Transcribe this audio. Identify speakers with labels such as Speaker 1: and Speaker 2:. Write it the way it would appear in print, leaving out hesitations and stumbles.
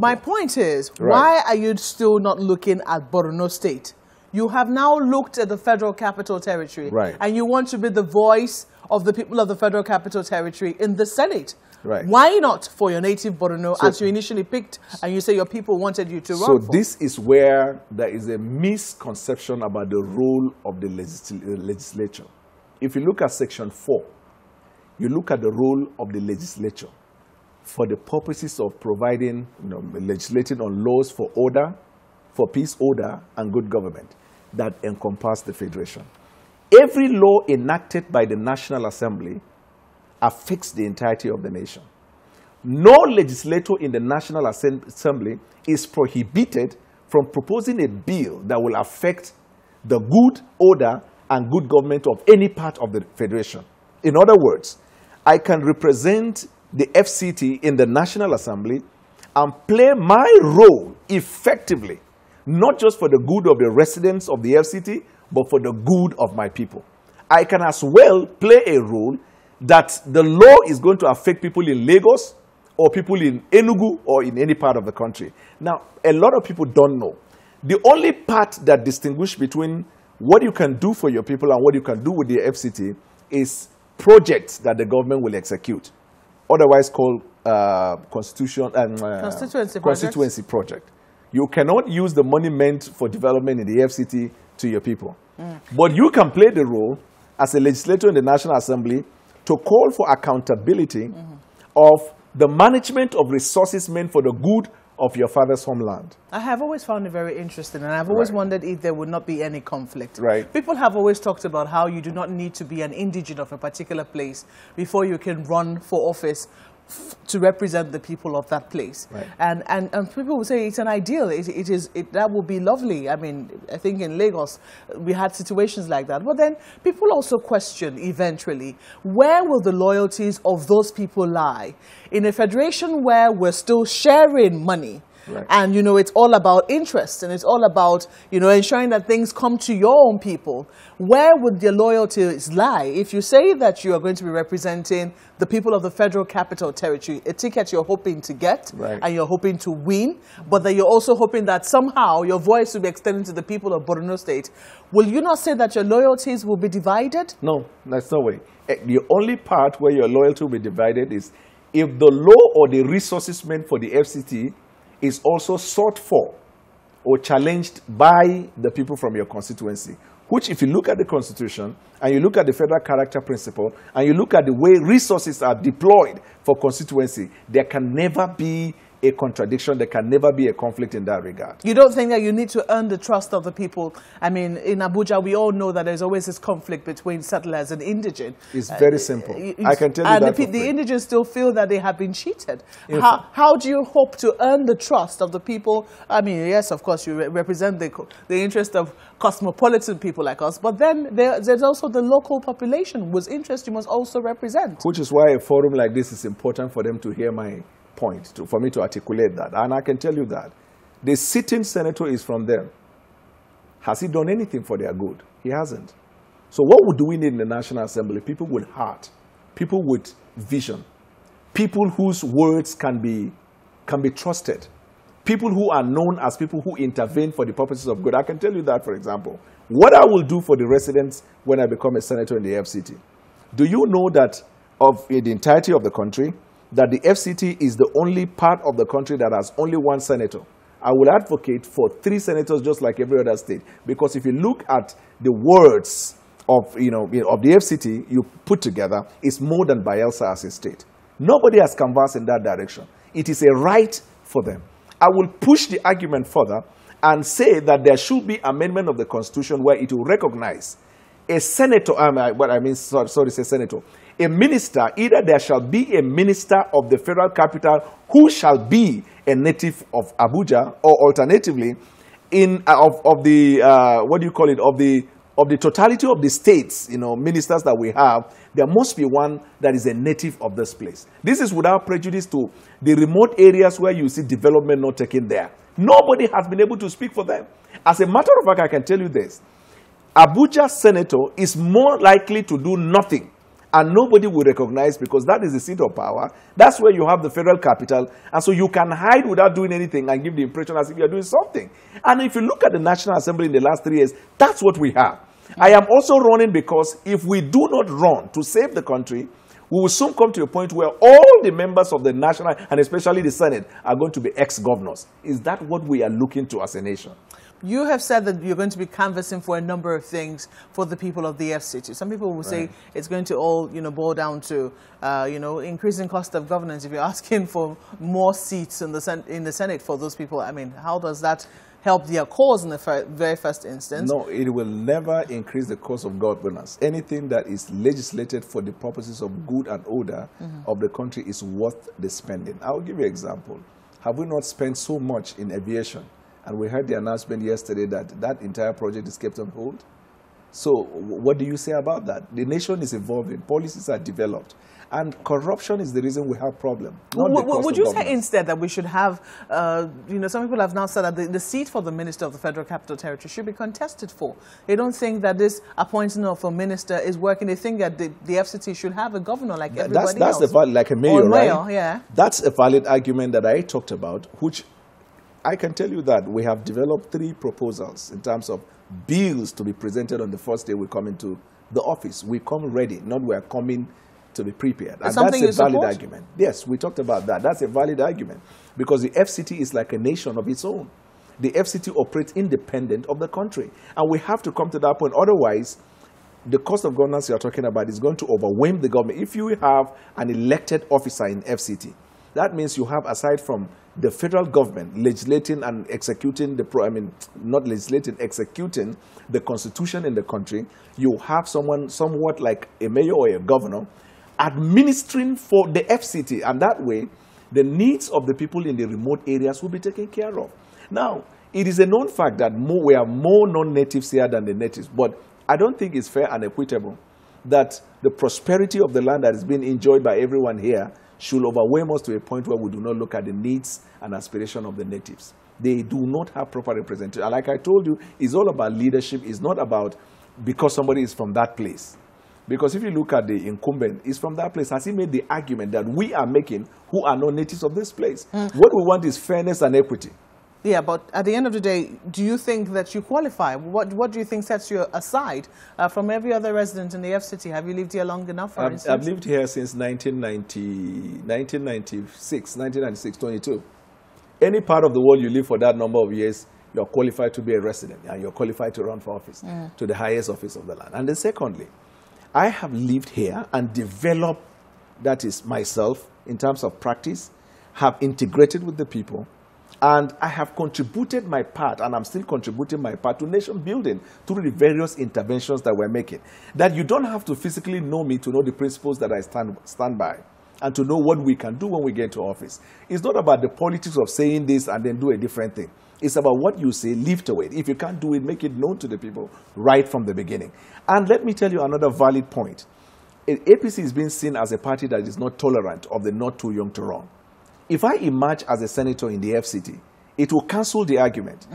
Speaker 1: My point is, why are you still not looking at Borno State? You have now looked at the Federal Capital Territory, and you want to be the voice of the people of the Federal Capital Territory in the Senate. Why not for your native Borno, as you initially picked, and you say your people wanted you to run for?
Speaker 2: So this is where there is a misconception about the role of the legislature. If you look at Section 4, you look at the role of the legislature for the purposes of providing, legislating on laws for order, for peace, order, and good government that encompass the Federation. Every law enacted by the National Assembly affects the entirety of the nation. No legislator in the National Assembly is prohibited from proposing a bill that will affect the good order and good government of any part of the Federation. In other words, I can represent the FCT in the National Assembly and play my role effectively, not just for the good of the residents of the FCT, but for the good of my people. I can as well play a role that the law is going to affect people in Lagos or people in Enugu or in any part of the country. Now, a lot of people don't know. The only part that distinguishes between what you can do for your people and what you can do with the FCT is projects that the government will execute, otherwise called constituency project. You cannot use the money meant for development in the FCT to your people. But you can play the role as a legislator in the National Assembly to call for accountability of the management of resources meant for the good of your father's homeland.
Speaker 1: I have always found it very interesting, and I've always wondered if there would not be any conflict. People have always talked about how you do not need to be an indigene of a particular place before you can run for office to represent the people of that place. And people will say it's an ideal. That would be lovely. I mean, I think in Lagos we had situations like that. But then people also question eventually, where will the loyalties of those people lie? In a federation where we're still sharing money, and it's all about interest, and it's all about ensuring that things come to your own people. Where would your loyalties lie if you say that you are going to be representing the people of the Federal Capital Territory, a ticket you're hoping to get and you're hoping to win, but that you're also hoping that somehow your voice will be extended to the people of Borno State? Will you not say that your loyalties will be divided?
Speaker 2: No, that's no way. The only part where your loyalty will be divided is if the law or the resources meant for the FCT is also sought for or challenged by the people from your constituency, which if you look at the Constitution and you look at the federal character principle and you look at the way resources are deployed for constituency, there can never be a contradiction, there can never be a conflict in that regard.
Speaker 1: You don't think that you need to earn the trust of the people? I mean, in Abuja, we all know that there's always this conflict between settlers and indigene.
Speaker 2: It's very simple. I can tell you that.
Speaker 1: And the indigents still feel that they have been cheated. How do you hope to earn the trust of the people? I mean, yes, of course, you represent the interest of cosmopolitan people like us, but then there's also the local population whose interest you must also represent.
Speaker 2: Which is why a forum like this is important for them to hear my point, for me to articulate that. And I can tell you that the sitting senator is from them. Has he done anything for their good? He hasn't. So what do we need in the National Assembly? People with heart, people with vision, people whose words can be trusted, people who are known as people who intervene for the purposes of good. I can tell you that, for example, what I will do for the residents when I become a senator in the FCT. Do you know that of the entirety of the country, that the FCT is the only part of the country that has only one senator? I will advocate for 3 senators just like every other state. Because if you look at the words of, of the FCT you put together, it's more than Bayelsa as a state. Nobody has canvassed in that direction. It is a right for them. I will push the argument further and say that there should be amendment of the Constitution where it will recognize a senator, a minister, either there shall be a minister of the federal capital who shall be a native of Abuja, or alternatively, of the totality of the states, ministers that we have, there must be one that is a native of this place. This is without prejudice to the remote areas where you see development not taken there. Nobody has been able to speak for them. As a matter of fact, I can tell you this. Abuja senator is more likely to do nothing And nobody will recognize, because that is the seat of power. That's where you have the federal capital. And so you can hide without doing anything and give the impression as if you're doing something. And if you look at the National Assembly in the last 3 years, that's what we have. I am also running because if we do not run to save the country, we will soon come to a point where all the members of the National, and especially the Senate, are going to be ex-governors. Is that what we are looking to as a nation?
Speaker 1: You have said that you're going to be canvassing for a number of things for the people of the FCT. Some people will say it's going to all, boil down to, increasing cost of governance. If you're asking for more seats in the Senate for those people, I mean, how does that help their cause in the very first instance?
Speaker 2: No, it will never increase the cost of governance. Anything that is legislated for the purposes of good and order of the country is worth the spending. I'll give you an example. Have we not spent so much in aviation? And we heard the announcement yesterday that that entire project is kept on hold. So what do you say about that? The nation is evolving. Policies are developed. And corruption is the reason we have problems.
Speaker 1: Would you say instead that we should have, some people have now said that the seat for the Minister of the Federal Capital Territory should be contested for. They don't think that this appointing of a minister is working. They think that the FCT should have a governor like everybody else.
Speaker 2: That's like a mayor, right?
Speaker 1: Yeah.
Speaker 2: That's a valid argument that I talked about, which I can tell you that we have developed 3 proposals in terms of bills to be presented on the first day we come into the office. We come ready, not we are coming to be prepared. And that's a valid argument. Yes, we talked about that. That's a valid argument because the FCT is like a nation of its own. The FCT operates independent of the country. And we have to come to that point. Otherwise, the cost of governance you're talking about is going to overwhelm the government. If you have an elected officer in FCT, that means you have, aside from the federal government legislating and executing executing the constitution in the country, you have someone somewhat like a mayor or a governor administering for the FCT. And that way, the needs of the people in the remote areas will be taken care of. Now, it is a known fact that we have more non-natives here than the natives. But I don't think it's fair and equitable that the prosperity of the land that is being enjoyed by everyone here should overwhelm us to a point where we do not look at the needs and aspirations of the natives. They do not have proper representation. And like I told you, it's all about leadership. It's not about because somebody is from that place. Because if you look at the incumbent, he's from that place. Has he made the argument that we are making who are not natives of this place? What we want is fairness and equity.
Speaker 1: Yeah, but at the end of the day, do you think that you qualify? What do you think sets you aside from every other resident in the FCT? Have you lived here long enough, for instance?
Speaker 2: I've lived here since 1996, 22. Any part of the world you live for that number of years, you're qualified to be a resident, and you're qualified to run for office, to the highest office of the land. And then secondly, I have lived here and developed, that is myself, in terms of practice, have integrated with the people, and I have contributed my part, and I'm still contributing my part to nation building through the various interventions that we're making. That you don't have to physically know me to know the principles that I stand by and to know what we can do when we get to office. It's not about the politics of saying this and then do a different thing. It's about what you say, live to it. If you can't do it, make it known to the people right from the beginning. And let me tell you another valid point. APC is being seen as a party that is not tolerant of the not too young to run. If I emerge as a senator in the FCT, it will cancel the argument